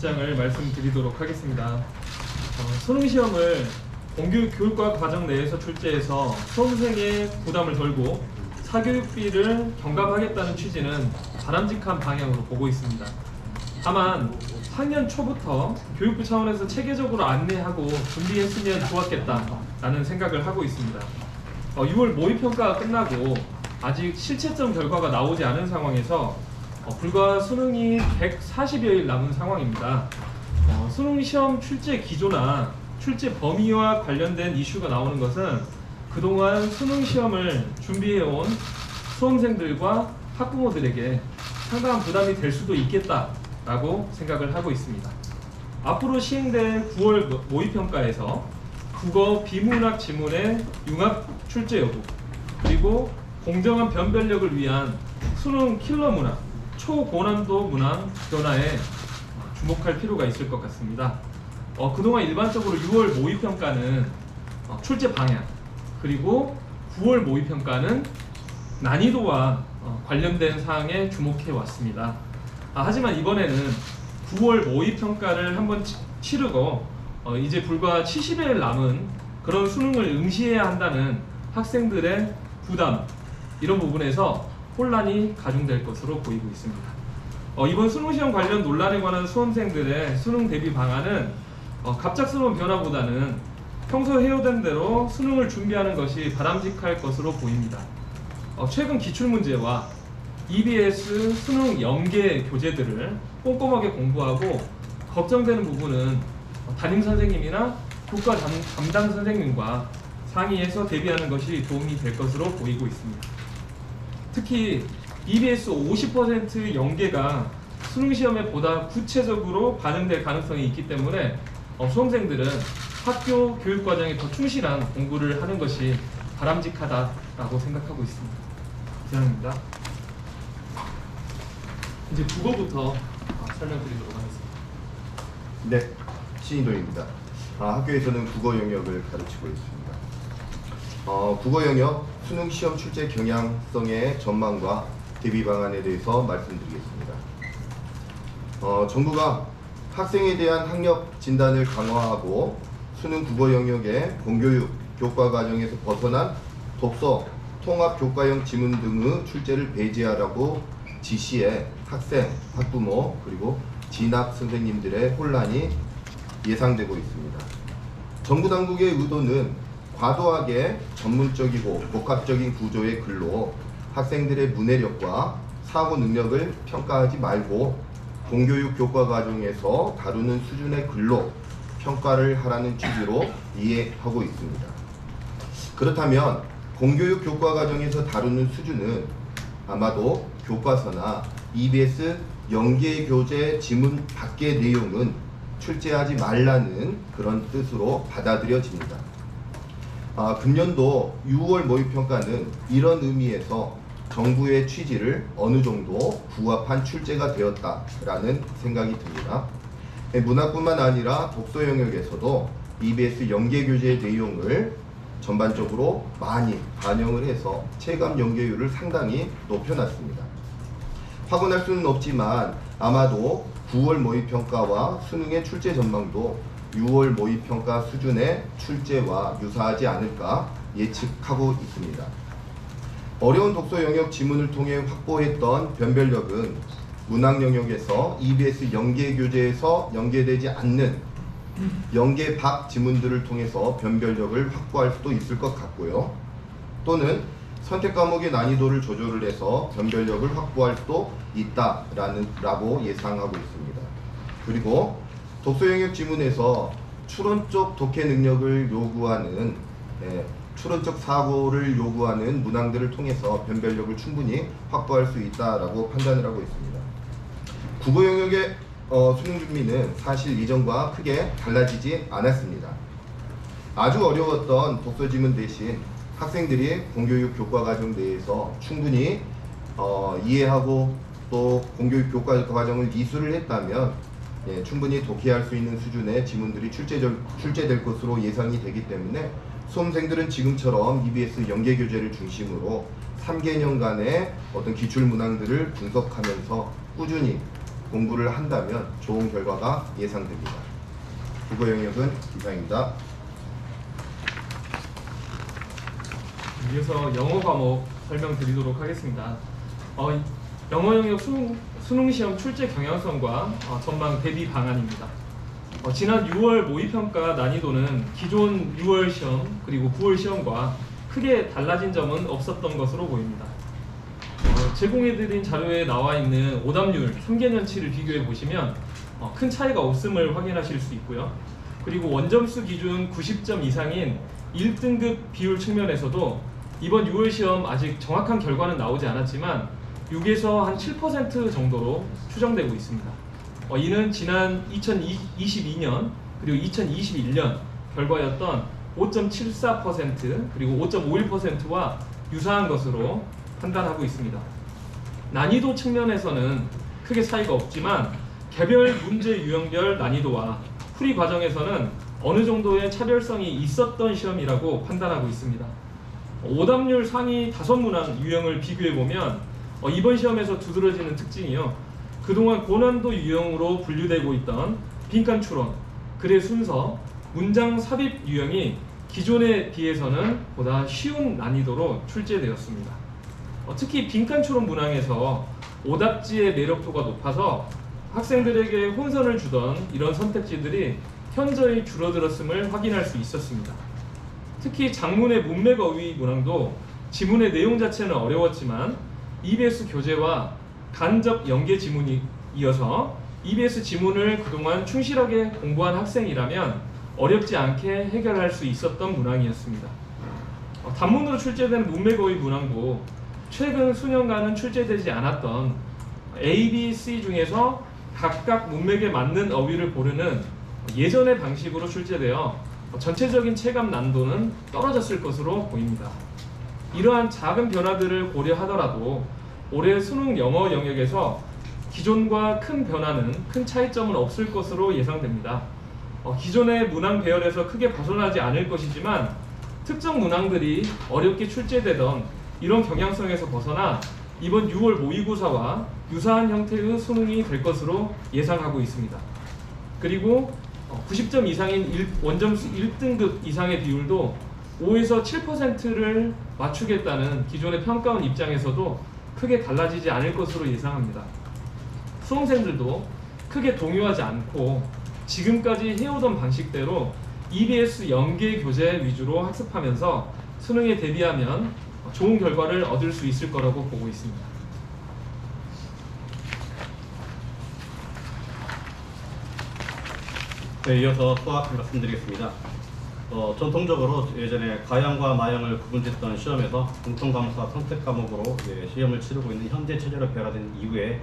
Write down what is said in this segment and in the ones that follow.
입장을 말씀드리도록 하겠습니다. 수능 시험을 공교육 교육과 과정 내에서 출제해서 수험생의 부담을 덜고 사교육비를 경감하겠다는 취지는 바람직한 방향으로 보고 있습니다. 다만 학년 초부터 교육부 차원에서 체계적으로 안내하고 준비했으면 좋았겠다라는 생각을 하고 있습니다. 6월 모의평가가 끝나고 아직 실채점 결과가 나오지 않은 상황에서 불과 수능이 140여일 남은 상황입니다. 수능 시험 출제 기조나 출제 범위와 관련된 이슈가 나오는 것은 그동안 수능 시험을 준비해온 수험생들과 학부모들에게 상당한 부담이 될 수도 있겠다라고 생각을 하고 있습니다. 앞으로 시행될 9월 모의평가에서 국어 비문학 지문의 융합 출제 여부, 그리고 공정한 변별력을 위한 수능 킬러 문항, 초고난도 문항 변화에 주목할 필요가 있을 것 같습니다. 그동안 일반적으로 6월 모의평가는 출제 방향, 그리고 9월 모의평가는 난이도와 관련된 사항에 주목해 왔습니다. 하지만 이번에는 9월 모의평가를 한번 치르고 이제 불과 70일 남은 그런 수능을 응시해야 한다는 학생들의 부담, 이런 부분에서 혼란이 가중될 것으로 보이고 있습니다. 이번 수능시험 관련 논란에 관한 수험생들의 수능 대비 방안은 갑작스러운 변화보다는 평소 해오던 대로 수능을 준비하는 것이 바람직할 것으로 보입니다. 최근 기출문제와 EBS 수능 연계 교재들을 꼼꼼하게 공부하고 걱정되는 부분은 담임선생님이나 교과 담당 선생님과 상의해서 대비하는 것이 도움이 될 것으로 보이고 있습니다. 특히 EBS 50% 연계가 수능시험에 보다 구체적으로 반영될 가능성이 있기 때문에 수험생들은 학교 교육과정에 더 충실한 공부를 하는 것이 바람직하다라고 생각하고 있습니다. 이상입니다. 이제 국어부터 설명드리도록 하겠습니다. 네, 신인도입니다. 학교에서는 국어 영역을 가르치고 있습니다. 국어 영역 수능 시험 출제 경향성의 전망과 대비 방안에 대해서 말씀드리겠습니다. 정부가 학생에 대한 학력 진단을 강화하고 수능 국어 영역의 공교육 교과 과정에서 벗어난 독서, 통합 교과형 지문 등의 출제를 배제하라고 지시해 학생, 학부모, 그리고 진학 선생님들의 혼란이 예상되고 있습니다. 정부 당국의 의도는 과도하게 전문적이고 복합적인 구조의 글로 학생들의 문해력과 사고 능력을 평가하지 말고 공교육 교과 과정에서 다루는 수준의 글로 평가를 하라는 취지로 이해하고 있습니다. 그렇다면 공교육 교과 과정에서 다루는 수준은 아마도 교과서나 EBS 연계 교재 지문 밖의 내용은 출제하지 말라는 그런 뜻으로 받아들여집니다. 금년도 6월 모의평가는 이런 의미에서 정부의 취지를 어느 정도 부합한 출제가 되었다라는 생각이 듭니다. 문학뿐만 아니라 독서 영역에서도 EBS 연계교재 내용을 전반적으로 많이 반영을 해서 체감 연계율을 상당히 높여놨습니다. 확언할 수는 없지만 아마도 9월 모의평가와 수능의 출제 전망도 6월 모의평가 수준의 출제와 유사하지 않을까 예측하고 있습니다. 어려운 독서 영역 지문을 통해 확보했던 변별력은 문학 영역에서 EBS 연계 교재에서 연계되지 않는 연계 밖 지문들을 통해서 변별력을 확보할 수도 있을 것 같고요. 또는 선택 과목의 난이도를 조절을 해서 변별력을 확보할 수도 있다라고 예상하고 있습니다. 그리고 독서 영역 지문에서 추론적 독해 능력을 요구하는 추론적 사고를 요구하는 문항들을 통해서 변별력을 충분히 확보할 수 있다라고 판단을 하고 있습니다. 국어 영역의 수능 준비는 사실 이전과 크게 달라지지 않았습니다. 아주 어려웠던 독서 지문 대신 학생들이 공교육 교과 과정 내에서 충분히 이해하고 또 공교육 교과 과정을 이수를 했다면 충분히 독해할 수 있는 수준의 지문들이 출제될 것으로 예상이 되기 때문에 수험생들은 지금처럼 EBS 연계교재를 중심으로 3개년간의 어떤 기출문항들을 분석하면서 꾸준히 공부를 한다면 좋은 결과가 예상됩니다. 국어 영역은 이상입니다. 이어서 영어 과목 설명드리도록 하겠습니다. 영어 영역 수능 시험 출제 경향성과 전망 대비 방안입니다. 지난 6월 모의평가 난이도는 기존 6월 시험 그리고 9월 시험과 크게 달라진 점은 없었던 것으로 보입니다. 제공해드린 자료에 나와 있는 오답률 3개년치를 비교해 보시면 큰 차이가 없음을 확인하실 수 있고요. 그리고 원점수 기준 90점 이상인 1등급 비율 측면에서도 이번 6월 시험 아직 정확한 결과는 나오지 않았지만 6에서 한 7% 정도로 추정되고 있습니다. 이는 지난 2022년 그리고 2021년 결과였던 5.74% 그리고 5.51%와 유사한 것으로 판단하고 있습니다. 난이도 측면에서는 크게 차이가 없지만 개별 문제 유형별 난이도와 풀이 과정에서는 어느 정도의 차별성이 있었던 시험이라고 판단하고 있습니다. 오답률 상위 5문항 유형을 비교해보면 이번 시험에서 두드러지는 특징이요. 그동안 고난도 유형으로 분류되고 있던 빈칸 추론, 글의 순서, 문장 삽입 유형이 기존에 비해서는 보다 쉬운 난이도로 출제되었습니다. 특히 빈칸 추론 문항에서 오답지의 매력도가 높아서 학생들에게 혼선을 주던 이런 선택지들이 현저히 줄어들었음을 확인할 수 있었습니다. 특히 장문의 문맥 어휘 문항도 지문의 내용 자체는 어려웠지만 EBS 교재와 간접 연계 지문이 이어서 EBS 지문을 그동안 충실하게 공부한 학생이라면 어렵지 않게 해결할 수 있었던 문항이었습니다. 단문으로 출제되는 문맥 어휘 문항도 최근 수년간은 출제되지 않았던 A, B, C 중에서 각각 문맥에 맞는 어휘를 고르는 예전의 방식으로 출제되어 전체적인 체감 난도는 떨어졌을 것으로 보입니다. 이러한 작은 변화들을 고려하더라도 올해 수능 영어 영역에서 기존과 큰 변화는 큰 차이점은 없을 것으로 예상됩니다. 기존의 문항 배열에서 크게 벗어나지 않을 것이지만 특정 문항들이 어렵게 출제되던 이런 경향성에서 벗어나 이번 6월 모의고사와 유사한 형태의 수능이 될 것으로 예상하고 있습니다. 그리고 90점 이상인 원점수 1등급 이상의 비율도 5에서 7%를 맞추겠다는 기존의 평가원 입장에서도 크게 달라지지 않을 것으로 예상합니다. 수험생들도 크게 동요하지 않고 지금까지 해오던 방식대로 EBS 연계 교재 위주로 학습하면서 수능에 대비하면 좋은 결과를 얻을 수 있을 거라고 보고 있습니다. 네, 이어서 수학 말씀드리겠습니다. 전통적으로 예전에 가형과 마형을 구분짓던 시험에서 공통과목과 선택 과목으로 시험을 치르고 있는 현재 체제로 변화된 이후에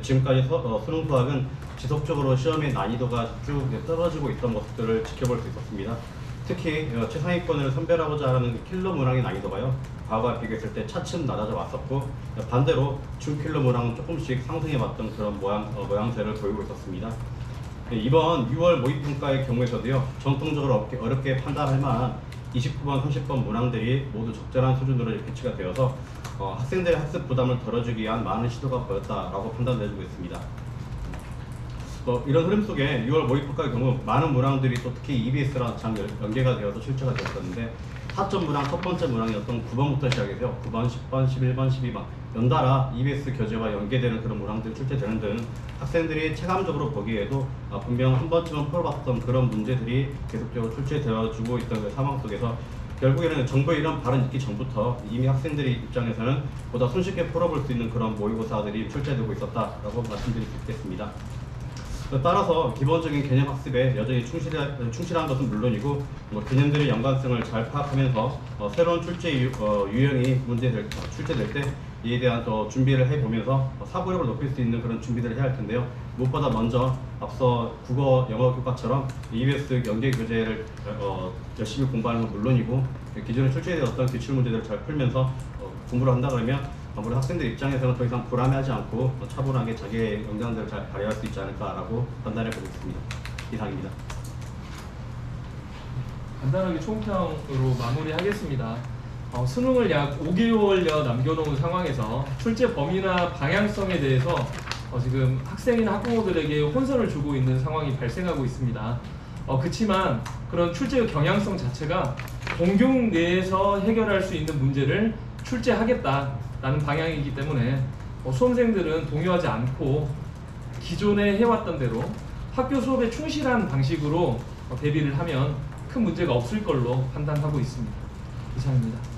지금까지 수능 수학은 지속적으로 시험의 난이도가 쭉 떨어지고 있던 모습들을 지켜볼 수 있었습니다. 특히 최상위권을 선별하고자 하는 킬러 문항의 난이도가요, 과거와 비교했을 때 차츰 낮아져 왔었고, 반대로 중킬러 문항은 조금씩 상승해 왔던 그런 모양새를 보이고 있었습니다. 이번 6월 모의평가의 경우에서도요, 전통적으로 어렵게 판단할 만한 29번, 30번 문항들이 모두 적절한 수준으로 배치가 되어서 학생들의 학습 부담을 덜어주기 위한 많은 시도가 보였다라고 판단되고 있습니다. 이런 흐름 속에 6월 모의평가의 경우 많은 문항들이 또 특히 EBS랑 잘 연계가 되어서 출제가 되었었는데, 타점 문항 첫 번째 문항이었던 9번부터 시작해서 9번, 10번, 11번, 12번 연달아 EBS 교재와 연계되는 그런 문항들이 출제되는 데는 학생들이 체감적으로 보기에도 분명 한 번쯤은 풀어봤던 그런 문제들이 계속적으로 출제되어주고 있던 그 상황 속에서 결국에는 정부의 이런 발언이 있기 전부터 이미 학생들의 입장에서는 보다 손쉽게 풀어볼 수 있는 그런 모의고사들이 출제되고 있었다라고 말씀드릴 수 있겠습니다. 따라서 기본적인 개념 학습에 여전히 충실한 것은 물론이고, 개념들의 연관성을 잘 파악하면서 새로운 출제 유형이 출제될 때 이에 대한 준비를 해보면서 사고력을 높일 수 있는 그런 준비들을 해야 할 텐데요. 무엇보다 먼저 앞서 국어, 영어 교과처럼 EBS 연계 교재를 열심히 공부하는 건 물론이고, 기존에 출제되었던 기출 문제들을 잘 풀면서 공부를 한다 그러면 아무래도 학생들 입장에서는 더 이상 불안해하지 않고 차분하게 자기의 역량들을 잘 발휘할 수 있지 않을까라고 판단해 보고 있습니다. 이상입니다. 간단하게 총평으로 마무리하겠습니다. 수능을 약 5개월여 남겨놓은 상황에서 출제 범위나 방향성에 대해서 지금 학생이나 학부모들에게 혼선을 주고 있는 상황이 발생하고 있습니다. 그렇지만 그런 출제의 경향성 자체가 공교육 내에서 해결할 수 있는 문제를 출제하겠다라는 방향이기 때문에 수험생들은 동요하지 않고 기존에 해왔던 대로 학교 수업에 충실한 방식으로 대비를 하면 큰 문제가 없을 걸로 판단하고 있습니다. 이상입니다.